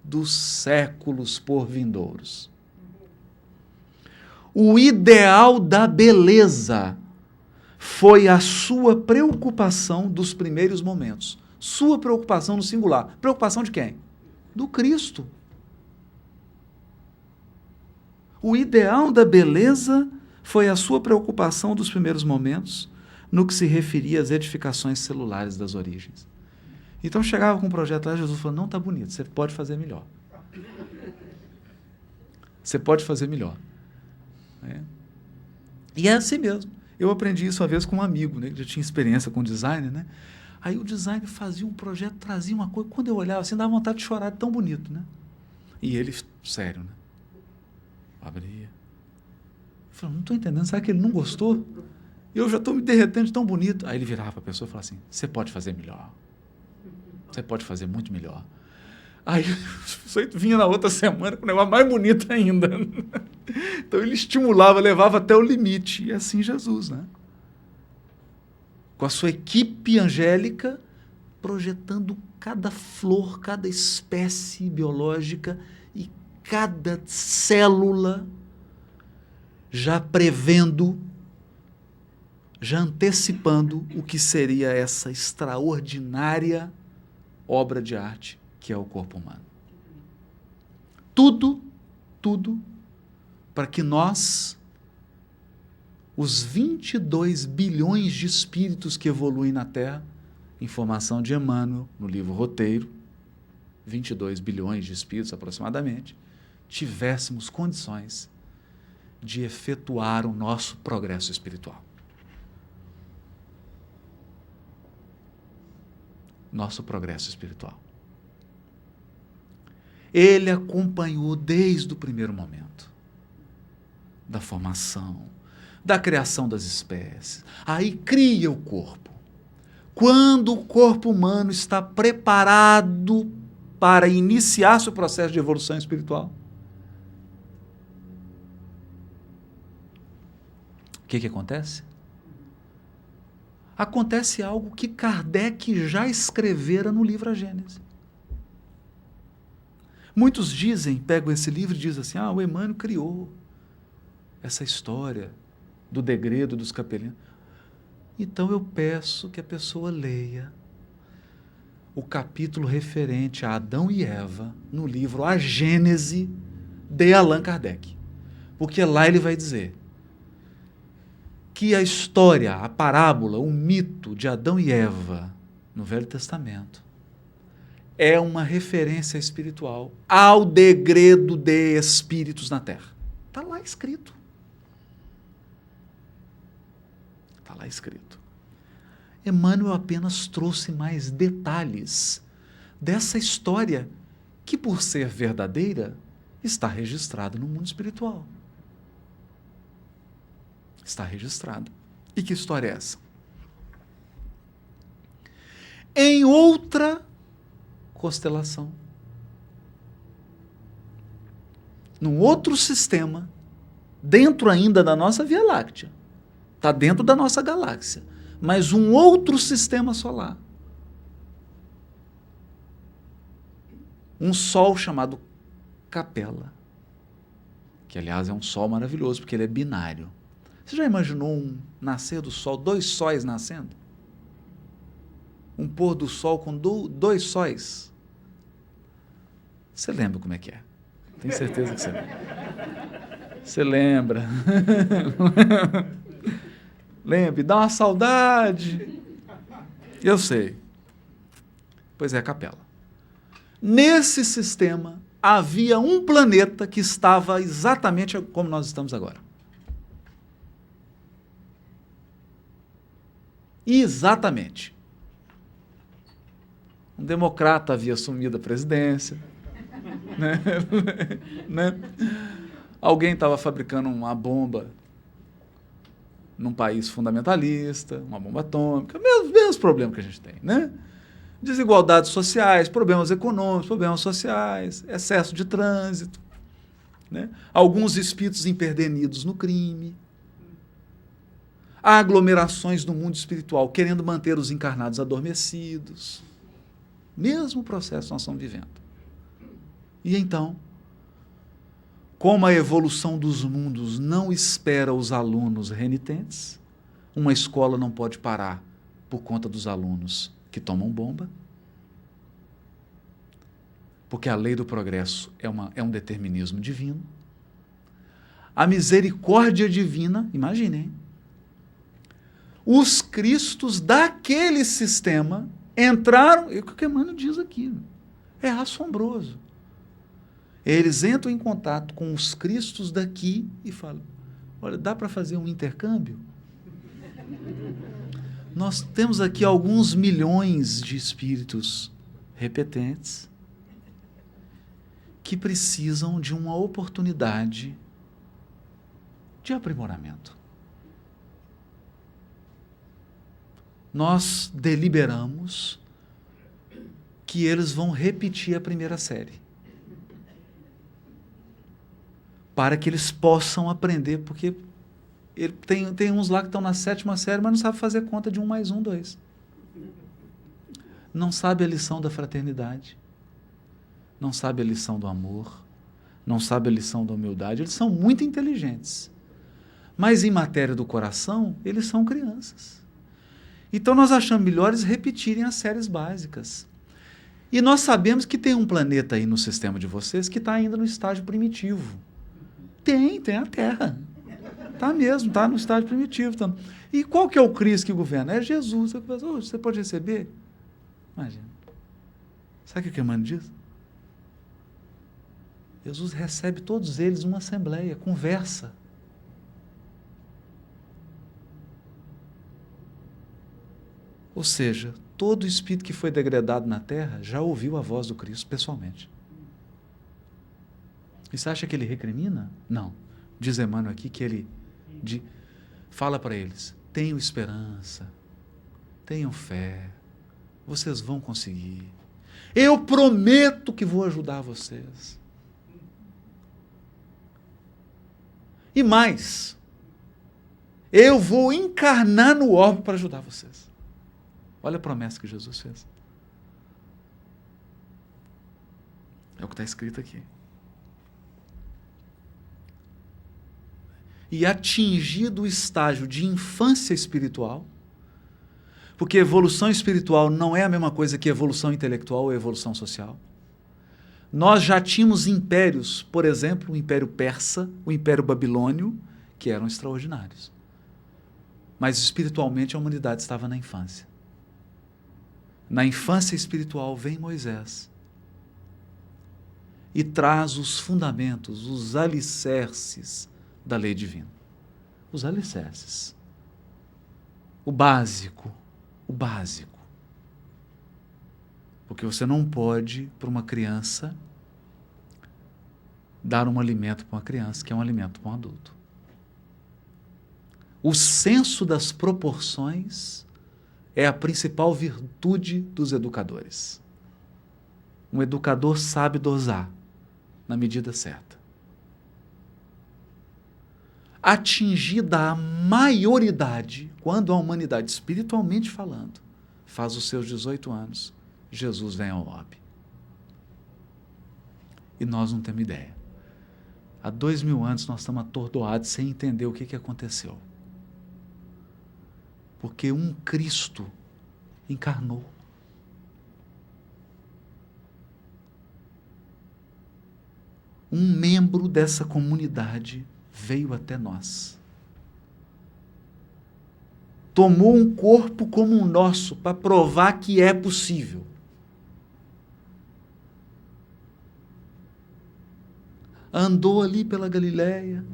dos séculos por vindouros. O ideal da beleza foi a sua preocupação dos primeiros momentos. Sua preocupação no singular. Preocupação de quem? Do Cristo. O ideal da beleza foi a sua preocupação dos primeiros momentos, no que se referia às edificações celulares das origens. Então chegava com um projeto lá, Jesus falou, não, está bonito, você pode fazer melhor. Você pode fazer melhor. E é assim mesmo. Eu aprendi isso uma vez com um amigo, né, que já tinha experiência com design, né? Aí o design fazia um projeto, trazia uma coisa, quando eu olhava assim, dava vontade de chorar, tão bonito, né? E ele, sério, né? Abria. Eu falei, não estou entendendo, será que ele não gostou? Eu já estou me derretendo de tão bonito. Aí ele virava para a pessoa e falava assim, você pode fazer melhor. Você pode fazer muito melhor. Aí o vinha na outra semana com um negócio mais bonito ainda. Então ele estimulava, levava até o limite. E assim Jesus, né? com a sua equipe angélica, projetando cada flor, cada espécie biológica e cada célula, já prevendo, já antecipando o que seria essa extraordinária obra de arte que é o corpo humano. Tudo para que nós, os 22 bilhões de espíritos que evoluem na Terra, informação de Emmanuel no livro Roteiro, 22 bilhões de espíritos aproximadamente, tivéssemos condições de efetuar o nosso progresso espiritual. Nosso progresso espiritual. Ele acompanhou desde o primeiro momento da formação, da criação das espécies. Aí cria o corpo. Quando o corpo humano está preparado para iniciar seu processo de evolução espiritual, o que acontece? Acontece algo que Kardec já escrevera no livro A Gênese. Muitos pegam esse livro e dizem assim, o Emmanuel criou essa história do degredo dos capelinos. Então eu peço que a pessoa leia o capítulo referente a Adão e Eva no livro A Gênese de Allan Kardec. Porque lá ele vai dizer que a história, a parábola, o mito de Adão e Eva no Velho Testamento é uma referência espiritual ao degredo de espíritos na Terra. Está lá escrito. Está lá escrito. Emmanuel apenas trouxe mais detalhes dessa história que, por ser verdadeira, está registrada no mundo espiritual. Está registrada. E que história é essa? Em outra constelação, num outro sistema, dentro ainda da nossa Via Láctea, está dentro da nossa galáxia, mas um outro sistema solar. Um sol chamado Capela, que aliás é um sol maravilhoso, porque ele é binário. Você já imaginou um nascer do sol, 2 sóis nascendo? Um pôr do sol com 2 sóis? Você lembra como é que é? Tenho certeza que você lembra. Você lembra. Lembra, dá uma saudade. Eu sei. Pois é, a Capela. Nesse sistema, havia um planeta que estava exatamente como nós estamos agora. Exatamente. Um democrata havia assumido a presidência. Né? Alguém estava fabricando uma bomba num país fundamentalista, uma bomba atômica, mesmos problemas que a gente tem, né? Desigualdades sociais, problemas econômicos, problemas sociais, excesso de trânsito, né? Alguns espíritos empedernidos no crime, aglomerações no mundo espiritual querendo manter os encarnados adormecidos. Mesmo processo nós estamos vivendo. E então, como a evolução dos mundos não espera os alunos renitentes, uma escola não pode parar por conta dos alunos que tomam bomba, porque a lei do progresso é um determinismo divino. A misericórdia divina, imaginem, os cristos daquele sistema entraram, e o que Emmanuel diz aqui, é assombroso. Eles entram em contato com os cristos daqui e falam, olha, dá para fazer um intercâmbio? Nós temos aqui alguns milhões de espíritos repetentes que precisam de uma oportunidade de aprimoramento. Nós deliberamos que eles vão repetir a primeira série, para que eles possam aprender, porque Tem uns lá que estão na 7ª série, mas não sabe fazer conta de 1 mais 1, 2. Não sabe a lição da fraternidade. Não sabe a lição do amor. Não sabe a lição da humildade. Eles são muito inteligentes. Mas em matéria do coração, eles são crianças. Então nós achamos melhor eles repetirem as séries básicas. E nós sabemos que tem um planeta aí no sistema de vocês que está ainda no estágio primitivo. Tem a Terra. Está mesmo, está no estágio primitivo. Tá. E qual que é o Cristo que governa? É Jesus. Você pode receber? Imagina. Sabe o que o Emmanuel diz? Jesus recebe todos eles numa assembleia, conversa. Ou seja, todo espírito que foi degradado na Terra já ouviu a voz do Cristo pessoalmente. E você acha que ele recrimina? Não. Diz Emmanuel aqui que ele fala para eles, tenham esperança, tenham fé, vocês vão conseguir. Eu prometo que vou ajudar vocês. E mais, eu vou encarnar no orbe para ajudar vocês. Olha a promessa que Jesus fez. É o que está escrito aqui. E atingido o estágio de infância espiritual, porque evolução espiritual não é a mesma coisa que evolução intelectual ou evolução social. Nós já tínhamos impérios, por exemplo, o Império Persa, o Império Babilônio, que eram extraordinários. Mas espiritualmente a humanidade estava na infância. Na infância espiritual vem Moisés e traz os fundamentos, os alicerces da lei divina. Os alicerces. O básico. O básico. Porque você não pode, para uma criança, dar um alimento para uma criança, que é um alimento para um adulto. O senso das proporções é a principal virtude dos educadores. Um educador sabe dosar na medida certa. Atingida a maioridade, quando a humanidade, espiritualmente falando, faz os seus 18 anos, Jesus vem ao orbe. E nós não temos ideia. Há 2000 anos nós estamos atordoados sem entender o que aconteceu. Porque um Cristo encarnou. Um membro dessa comunidade veio até nós. Tomou um corpo como o nosso para provar que é possível. Andou ali pela Galileia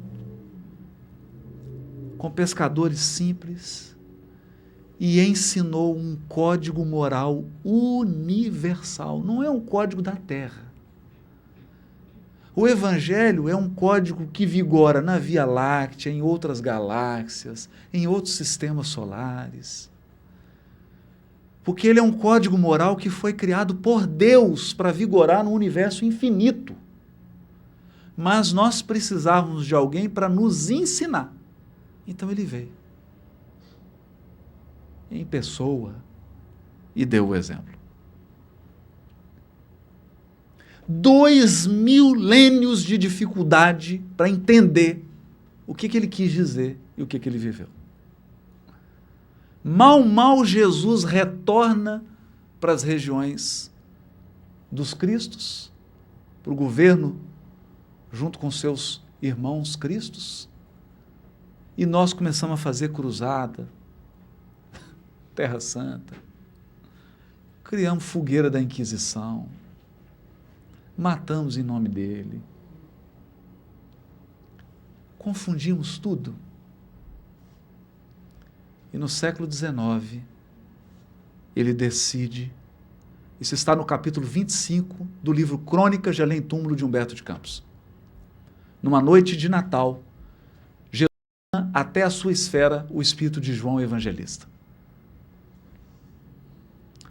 com pescadores simples e ensinou um código moral universal. Não é um código da Terra. O Evangelho é um código que vigora na Via Láctea, em outras galáxias, em outros sistemas solares. Porque ele é um código moral que foi criado por Deus para vigorar no universo infinito. Mas nós precisávamos de alguém para nos ensinar. Então ele veio em pessoa e deu o exemplo. 2 milênios de dificuldade para entender o que ele quis dizer e o que ele viveu. Mal Jesus retorna para as regiões dos Cristos, para o governo, junto com seus irmãos Cristos, e nós começamos a fazer cruzada, Terra Santa, criamos fogueira da Inquisição, matamos em nome dele, confundimos tudo. E no século XIX, ele decide, isso está no capítulo 25 do livro Crônicas de Além Túmulo de Humberto de Campos. Numa noite de Natal, Jesus chama até a sua esfera o espírito de João Evangelista.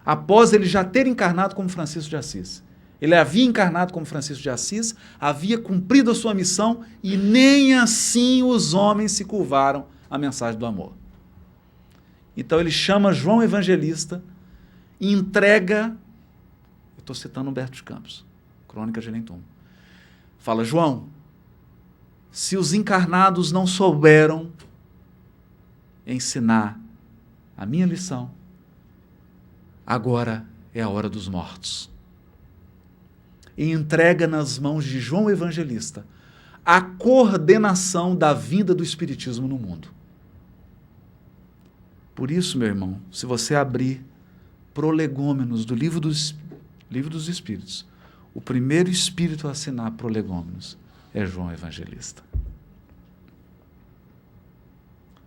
Após ele já ter encarnado como Francisco de Assis. Ele havia encarnado como Francisco de Assis, havia cumprido a sua missão e nem assim os homens se curvaram a mensagem do amor. Então ele chama João Evangelista e entrega, eu estou citando Humberto de Campos, Crônica de Lentum. Fala, João, se os encarnados não souberam ensinar a minha lição, agora é a hora dos mortos. E entrega nas mãos de João Evangelista a coordenação da vinda do Espiritismo no mundo. Por isso, meu irmão, se você abrir Prolegômenos do Livro dos Espíritos, o primeiro espírito a assinar Prolegômenos é João Evangelista,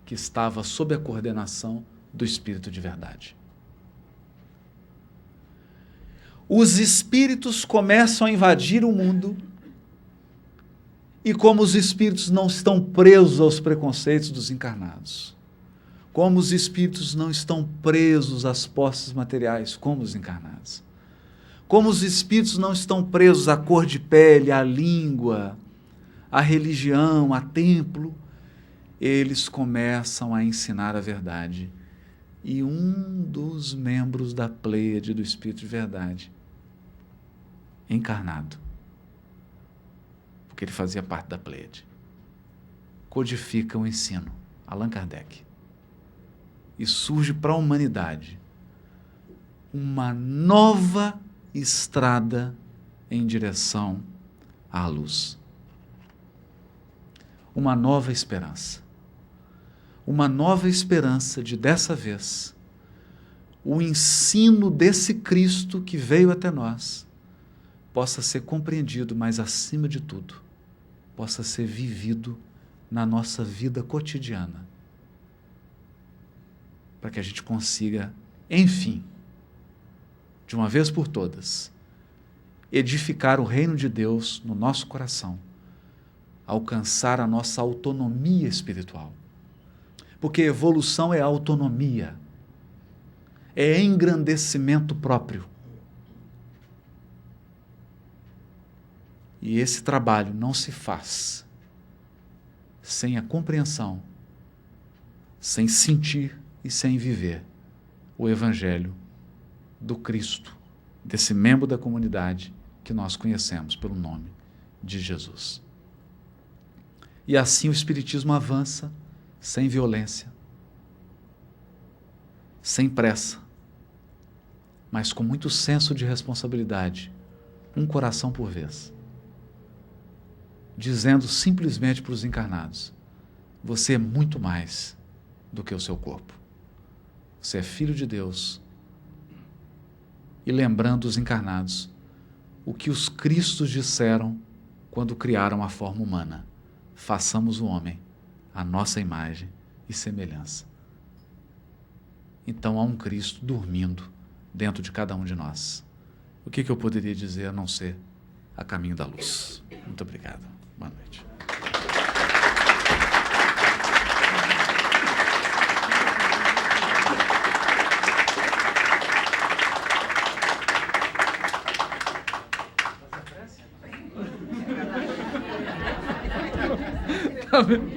que estava sob a coordenação do Espírito de verdade. Os espíritos começam a invadir o mundo e como os espíritos não estão presos aos preconceitos dos encarnados, como os espíritos não estão presos às posses materiais como os encarnados, como os espíritos não estão presos à cor de pele, à língua, à religião, a templo, eles começam a ensinar a verdade. E um dos membros da Pleiade do Espírito de Verdade, encarnado, porque ele fazia parte da Pleiade, codifica o ensino, Allan Kardec, e surge para a humanidade uma nova estrada em direção à luz. Uma nova esperança. Uma nova esperança de, dessa vez, o ensino desse Cristo que veio até nós possa ser compreendido, mas, acima de tudo, possa ser vivido na nossa vida cotidiana, para que a gente consiga, enfim, de uma vez por todas, edificar o reino de Deus no nosso coração, alcançar a nossa autonomia espiritual. Porque evolução é autonomia, é engrandecimento próprio. E esse trabalho não se faz sem a compreensão, sem sentir e sem viver o Evangelho do Cristo, desse membro da comunidade que nós conhecemos pelo nome de Jesus. E assim o Espiritismo avança sem violência, sem pressa, mas com muito senso de responsabilidade, um coração por vez, dizendo simplesmente para os encarnados: você é muito mais do que o seu corpo. Você é filho de Deus. E lembrando os encarnados o que os Cristos disseram quando criaram a forma humana: façamos o homem à nossa imagem e semelhança. Então há um Cristo dormindo dentro de cada um de nós. O que eu poderia dizer a não ser a caminho da luz? Muito obrigado. Boa noite.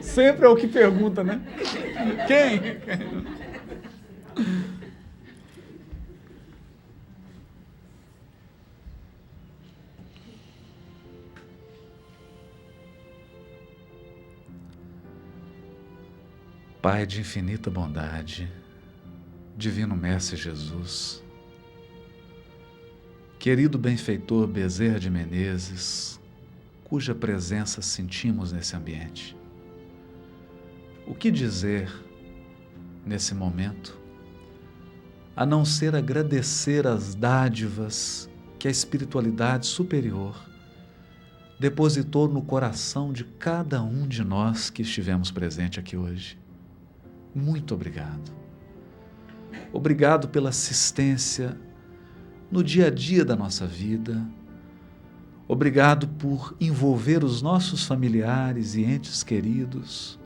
Sempre é o que pergunta, né? Quem? Pai de infinita bondade, Divino Mestre Jesus, querido benfeitor Bezerra de Menezes, cuja presença sentimos nesse ambiente. O que dizer nesse momento, a não ser agradecer as dádivas que a espiritualidade superior depositou no coração de cada um de nós que estivemos presentes aqui hoje. Muito obrigado. Obrigado pela assistência no dia a dia da nossa vida. Obrigado por envolver os nossos familiares e entes queridos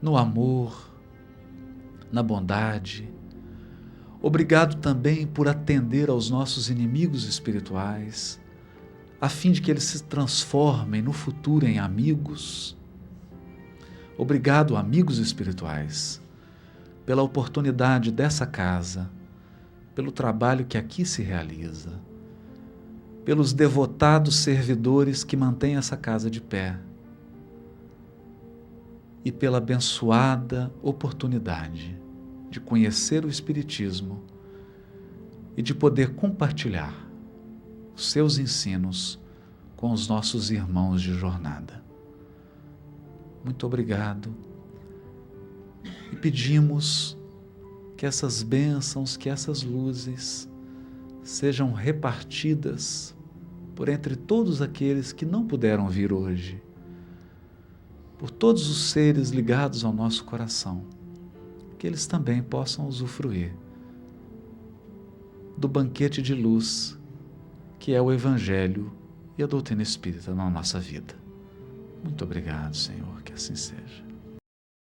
no amor, na bondade. Obrigado também por atender aos nossos inimigos espirituais, a fim de que eles se transformem no futuro em amigos. Obrigado, amigos espirituais, pela oportunidade dessa casa, pelo trabalho que aqui se realiza, pelos devotados servidores que mantêm essa casa de pé e pela abençoada oportunidade de conhecer o Espiritismo e de poder compartilhar os seus ensinos com os nossos irmãos de jornada. Muito obrigado e pedimos que essas bênçãos, que essas luzes sejam repartidas por entre todos aqueles que não puderam vir hoje, por todos os seres ligados ao nosso coração, que eles também possam usufruir do banquete de luz que é o Evangelho e a doutrina espírita na nossa vida. Muito obrigado, Senhor, que assim seja.